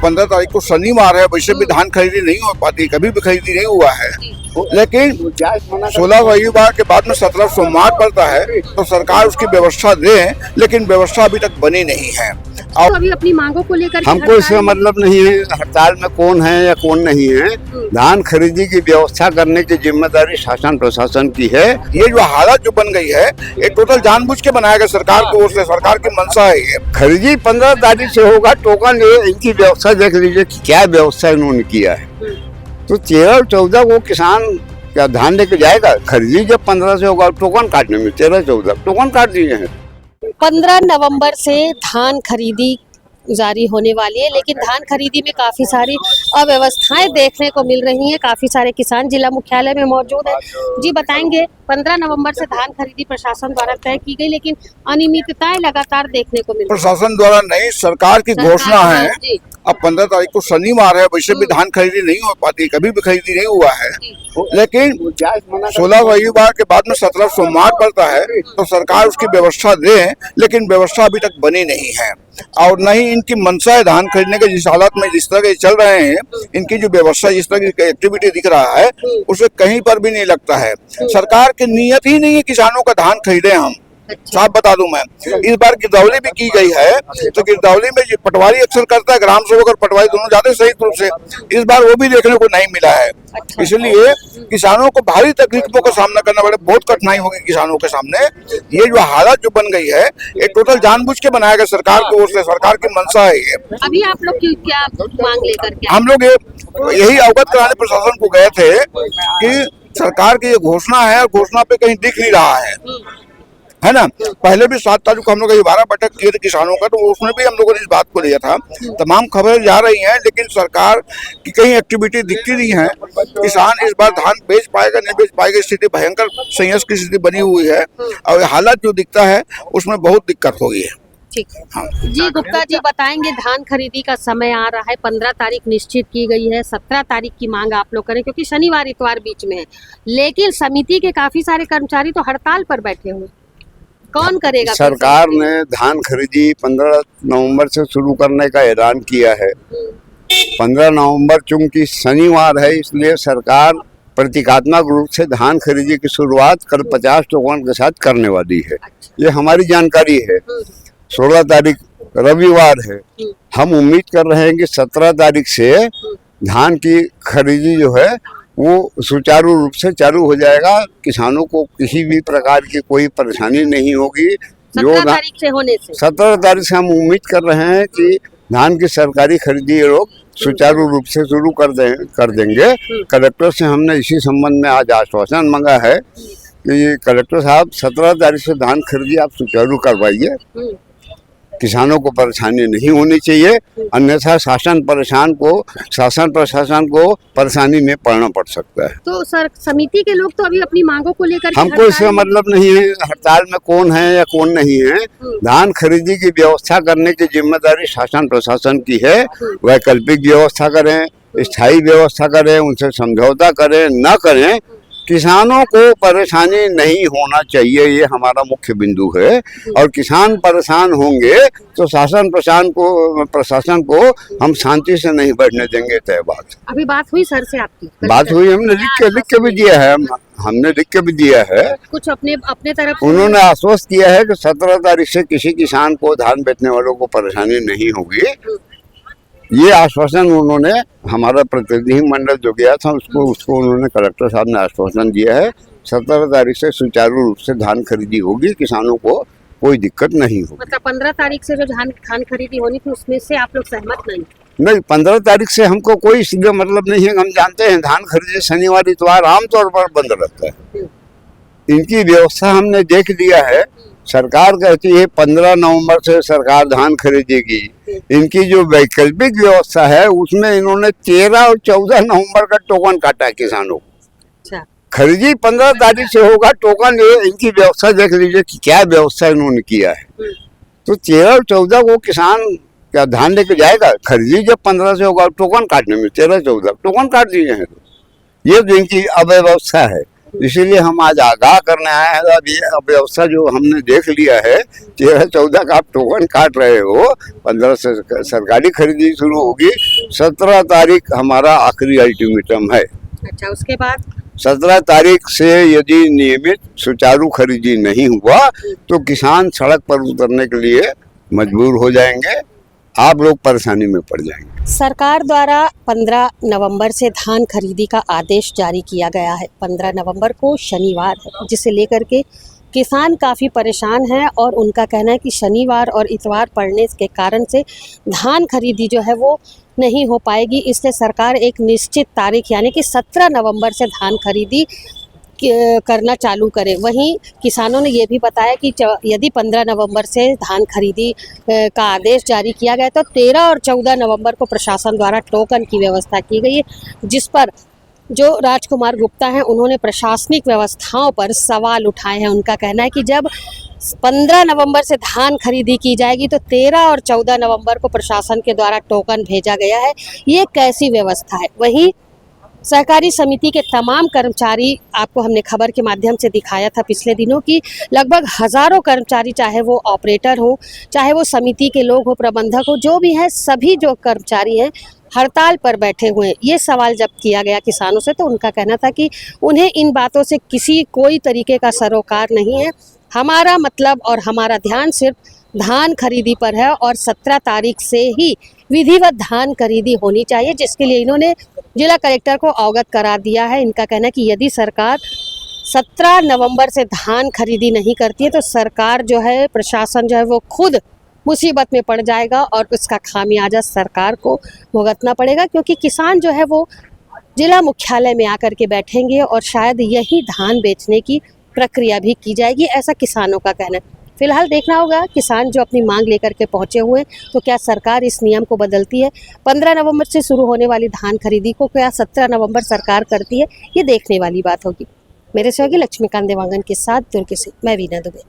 15 तारीख को शनिवार है, वैसे भी धान खरीदी नहीं हो पाती, कभी भी खरीदी नहीं हुआ है। लेकिन 16 रविवार के बाद में 17 सोमवार पड़ता है, तो सरकार उसकी व्यवस्था दे, लेकिन व्यवस्था अभी तक बनी नहीं है। तो अभी अपनी मांगों को लेकर हमको इससे मतलब नहीं है हड़ताल में कौन है या कौन नहीं है। धान खरीदी की व्यवस्था करने की जिम्मेदारी शासन प्रशासन की है। ये जो हालत जो बन गई है, ये टोटल जानबूझ के बनाया गया सरकार की ओर से, सरकार की मंशा है ये। खरीदी 15 तारीख से होगा, टोकन इनकी व्यवस्था देख लीजिए क्या व्यवस्था इन्होंने किया है। तो 13 और 14 को किसान क्या धान लेके जाएगा? खरीदी जब 15 से होगा, टोकन काटने में 13-14 टोकन काट दिए हैं। 15 नवंबर से धान खरीदी जारी होने वाली है, लेकिन धान खरीदी में काफी सारी अव्यवस्थाएं देखने को मिल रही हैं। काफी सारे किसान जिला मुख्यालय में मौजूद हैं। जी बताएंगे, 15 नवंबर से धान खरीदी प्रशासन द्वारा तय की गई, लेकिन अनियमितताएं लगातार देखने को मिल रही हैं। प्रशासन द्वारा नहीं, सरकार की घोषणा है। अब 15 तारीख को शनिवार है, वैसे भी धान खरीदी नहीं हो पाती, कभी भी खरीदी नहीं हुआ है। लेकिन 16 रविवार के बाद में 17 सोमवार पड़ता है, तो सरकार उसकी व्यवस्था दे, लेकिन व्यवस्था अभी तक बनी नहीं है। और न ही इनकी मंशा है धान खरीदने के। जिस हालत में जिस तरह के चल रहे हैं, इनकी जो व्यवस्था, जिस तरह की एक्टिविटी दिख रहा है, उसे कहीं पर भी नहीं लगता है। सरकार की नीयत ही नहीं है किसानों का धान खरीदे। हम साफ बता दूं, मैं इस बार गिरदौली भी की गई है, तो गिरदौली में जो पटवारी अक्सर करता है, ग्राम सेवक और पटवारी दोनों जाते हैं संयुक्त रूप से, इस बार वो भी देखने को नहीं मिला है। इसलिए किसानों को भारी तकलीफों का सामना करना पड़े, बहुत कठिनाई होगी किसानों के सामने। ये जो हालत जो बन गई है, ये टोटल जानबूझ के बनाया गया सरकार की ओर से, सरकार की मंशा है ये। अभी आप लोग की क्या मांग लेकर के? हम लोग यही अवगत कराने प्रशासन को गए थे कि सरकार की ये घोषणा है, और घोषणा पे कहीं दिख नहीं रहा है ना। पहले भी 7 तारीख को हम लोग 12 बैठक किए थे किसानों का, तो उसमें भी हम लोगों ने इस बात को लिया था। तमाम खबरें जा रही हैं, लेकिन सरकार की कहीं एक्टिविटी दिखती नहीं है। किसान इस बार धान बेच पाएगा नहीं बेच पाएगा, स्थिति भयंकर संघर्ष की स्थिति बनी हुई है, और हालत जो दिखता है उसमें बहुत दिक्कत हो गई है। ठीक है जी। गुप्ता जी बताएंगे, धान खरीदी का समय आ रहा है, 15 तारीख निश्चित की गई है, 17 तारीख की मांग आप लोग करें, क्योंकि शनिवार इतवार बीच में है। लेकिन समिति के काफी सारे कर्मचारी तो हड़ताल पर बैठे हुए, कौन करेगा? सरकार ने धान खरीदी 15 नवंबर से शुरू करने का ऐलान किया है। 15 नवंबर चूंकि शनिवार है, इसलिए सरकार प्रतीकात्मक रूप से धान खरीदी की शुरुआत कल 50 टोकन के साथ करने वाली है। ये हमारी जानकारी है। 16 तारीख रविवार है। हम उम्मीद कर रहे हैं कि 17 तारीख से धान की खरीदी जो है वो सुचारू रूप से चालू हो जाएगा। किसानों को किसी भी प्रकार की कोई परेशानी नहीं होगी। 17 तारीख से होने से 17 तारीख से हम उम्मीद कर रहे हैं कि धान की सरकारी खरीदी ये लोग सुचारू रूप से शुरू कर देंगे। कलेक्टर से हमने इसी संबंध में आज आश्वासन मांगा है कि कलेक्टर साहब 17 तारीख से धान खरीदी आप सुचारू करवाइए। किसानों को परेशानी नहीं होनी चाहिए, अन्यथा शासन प्रशासन को परेशानी में पड़ना पड़ सकता है। तो सर, समिति के लोग तो अभी अपनी मांगों को लेकर हमको इससे मतलब नहीं है हड़ताल में कौन है या कौन नहीं है। धान खरीदी की व्यवस्था करने की जिम्मेदारी शासन प्रशासन की है। वैकल्पिक व्यवस्था करें, स्थायी व्यवस्था करें, उनसे समझौता करें, न करें, किसानों को परेशानी नहीं होना चाहिए, ये हमारा मुख्य बिंदु है। और किसान परेशान होंगे तो शासन प्रशासन को हम शांति से नहीं बैठने देंगे। तय बात। अभी बात हुई सर से आपकी? बात हुई, हमने लिख के भी दिया है। हमने लिख के भी दिया है। कुछ अपने तरफ उन्होंने आश्वस्त किया है कि 17 तारीख से किसी किसान को, धान बेचने वालों को परेशानी नहीं होगी। ये आश्वासन उन्होंने, हमारा प्रतिनिधि मंडल जो गया था उसको उन्होंने, कलेक्टर साहब ने आश्वासन दिया है 17 तारीख से सुचारू रूप से धान खरीदी होगी, किसानों को कोई दिक्कत नहीं होगी। मतलब 15 तारीख से जो धान खरीदी होनी थी उसमें से आप लोग सहमत नहीं? 15 तारीख से हमको कोई सीधे मतलब नहीं है। हम जानते हैं धान खरीदी शनिवार इतवार आमतौर पर बंद रहता है। इनकी व्यवस्था हमने देख लिया है। सरकार कहती है 15 नवंबर से सरकार धान खरीदेगी। इनकी जो वैकल्पिक व्यवस्था है उसमें इन्होंने 13 और 14 नवंबर का टोकन काटा है किसानों को। खरीदी 15 तारीख से होगा, टोकन इनकी व्यवस्था देख लीजिए कि क्या व्यवस्था इन्होंने किया है। तो 13 और 14 को किसान क्या धान लेके जाएगा? खरीदी जब 15 से होगा, टोकन काटने में 13-14 टोकन काट दिए हैं। ये जो इनकी अव्यवस्था है, इसीलिए हम आज आगाह करने आए हैं। अब ये व्यवस्था जो हमने देख लिया है, 13-14 का आप टोकन काट रहे हो, 15 से सरकारी खरीदी शुरू होगी, 17 तारीख हमारा आखिरी अल्टीमेटम है। अच्छा, उसके बाद 17 तारीख से यदि नियमित सुचारू खरीदी नहीं हुआ तो किसान सड़क पर उतरने के लिए मजबूर हो जाएंगे, आप लोग परेशानी में पड़ जाएंगे। सरकार द्वारा 15 नवंबर से धान खरीदी का आदेश जारी किया गया है। 15 नवंबर को शनिवार है, जिसे लेकर के किसान काफ़ी परेशान हैं और उनका कहना है कि शनिवार और इतवार पड़ने के कारण से धान खरीदी जो है वो नहीं हो पाएगी। इसलिए सरकार एक निश्चित तारीख यानी कि 17 नवंबर से धान खरीदी करना चालू करे। वहीं किसानों ने ये भी बताया कि यदि 15 नवंबर से धान खरीदी का आदेश जारी किया गया तो 13 और 14 नवंबर को प्रशासन द्वारा टोकन की व्यवस्था की गई है, जिस पर जो राजकुमार गुप्ता हैं उन्होंने प्रशासनिक व्यवस्थाओं पर सवाल उठाए हैं। उनका कहना है कि जब 15 नवंबर से धान खरीदी की जाएगी तो 13 और 14 नवंबर को प्रशासन के द्वारा टोकन भेजा गया है, ये कैसी व्यवस्था है। वहीं सहकारी समिति के तमाम कर्मचारी, आपको हमने खबर के माध्यम से दिखाया था पिछले दिनों की लगभग हज़ारों कर्मचारी, चाहे वो ऑपरेटर हो, चाहे वो समिति के लोग हो, प्रबंधक हो, जो भी हैं, सभी जो कर्मचारी हैं हड़ताल पर बैठे हुए हैं। ये सवाल जब किया गया किसानों से तो उनका कहना था कि उन्हें इन बातों से कोई तरीके का सरोकार नहीं है, हमारा मतलब और हमारा ध्यान सिर्फ धान खरीदी पर है और 17 तारीख से ही विधिवत धान खरीदी होनी चाहिए, जिसके लिए इन्होंने जिला कलेक्टर को अवगत करा दिया है। इनका कहना है कि यदि सरकार 17 नवंबर से धान खरीदी नहीं करती है तो सरकार जो है, प्रशासन जो है वो खुद मुसीबत में पड़ जाएगा और उसका खामियाजा सरकार को भुगतना पड़ेगा, क्योंकि किसान जो है वो जिला मुख्यालय में आकर के बैठेंगे और शायद यही धान बेचने की प्रक्रिया भी की जाएगी, ऐसा किसानों का कहना है। फिलहाल देखना होगा किसान जो अपनी मांग लेकर के पहुंचे हुए, तो क्या सरकार इस नियम को बदलती है। 15 नवंबर से शुरू होने वाली धान खरीदी को क्या 17 नवंबर सरकार करती है, ये देखने वाली बात होगी। मेरे सहयोगी लक्ष्मीकांत देवांगन के साथ दुर्ग से मैं वीना दुबे।